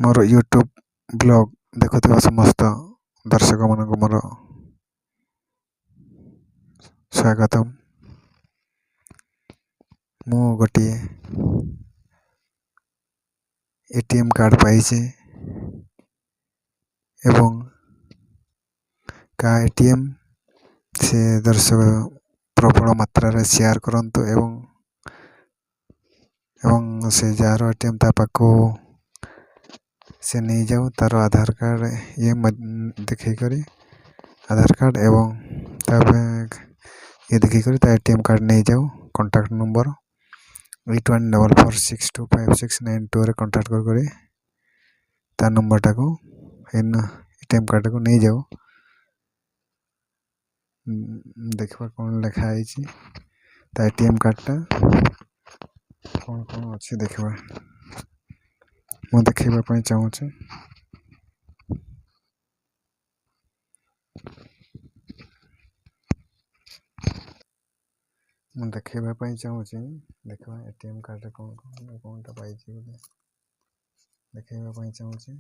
ମୋର YouTube blog ଦେଖୁଥିବା ସମସ୍ତ ଦର୍ଶକମାନଙ୍କୁ ମୋର ସ୍ୱାଗତମ୍। ମୁଁ ଗୋଟିଏ ATM କାର୍ଡ଼ ପାଇଛି ଏବଂ ATM ସେ ଦର୍ଶକ ପ୍ରବଳ ମାତ୍ରାରେ ସେୟାର କରନ୍ତୁ ଏବଂ ସେ ଯାହାର ATM ତା ପାଖକୁ ସେ ନେଇଯାଉ ତାର ଆଧାର କାର୍ଡ଼ ଦେଖେଇକରି ଆଧାର କାର୍ଡ଼ ଏବଂ ତା ଦେଖେଇକରି ତା ATM କାର୍ଡ଼ ନେଇଯାଉ। କଣ୍ଟାକ୍ଟ ନମ୍ବର 8144625692ରେ କଣ୍ଟାକ୍ଟ କରି ତା ନମ୍ବରଟାକୁ ATM କାର୍ଡ଼ଟାକୁ ନେଇଯାଉ। ଦେଖିବା କ'ଣ ଲେଖା ହେଇଛି ତା ATM କାର୍ଡ଼ଟା କ'ଣ ଅଛି ଦେଖିବା। ମୁଁ ଦେଖେଇବା ପାଇଁ ଚାହୁଁଛି। ଦେଖିବା ATM କାର୍ଡ଼ରେ କ'ଣଟା ପାଇଛି ବୋଲି ଦେଖେଇବା ପାଇଁ ଚାହୁଁଛି।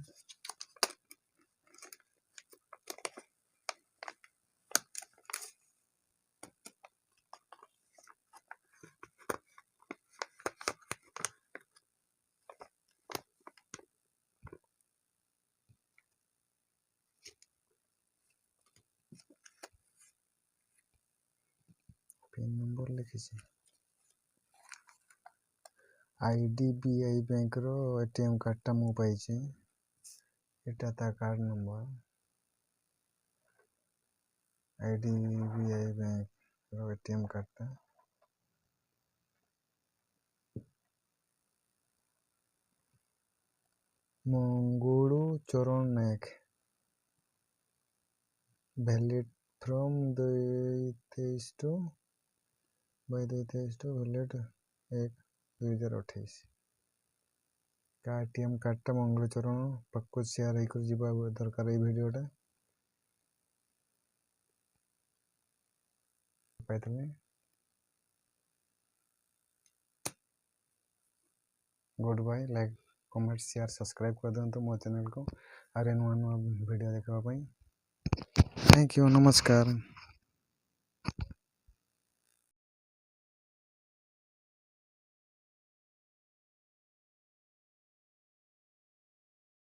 ପିନ୍ ନମ୍ବର ଲେଖିଛି। IDBI ବ୍ୟାଙ୍କର ATM କାର୍ଡ଼ଟା ମୁଁ ପାଇଛି। ଏଟା ତା କାର୍ଡ଼ ନମ୍ବର। IDBI ବ୍ୟାଙ୍କର ATM କାର୍ଡ଼ଟା Mangulu Charan Nayak, valid from 2/23 valid 1/2028। ATM କାର୍ଡ଼ଟା ମଙ୍ଗୁଳୁ ଚରଣ ପାଖକୁ ସେୟାର ହେଇକରି ଯିବା ଦରକାର। ଏଇ ଭିଡ଼ିଓଟା ପାଇଥିଲି। Good bye. Like, comment, share, subscribe କରିଦିଅନ୍ତୁ ମୋ ଚ୍ୟାନେଲକୁ। ଆରେ ନୂଆ ଭିଡ଼ିଓ ଦେଖିବା ପାଇଁ। Thank you. ନମସ୍କାର।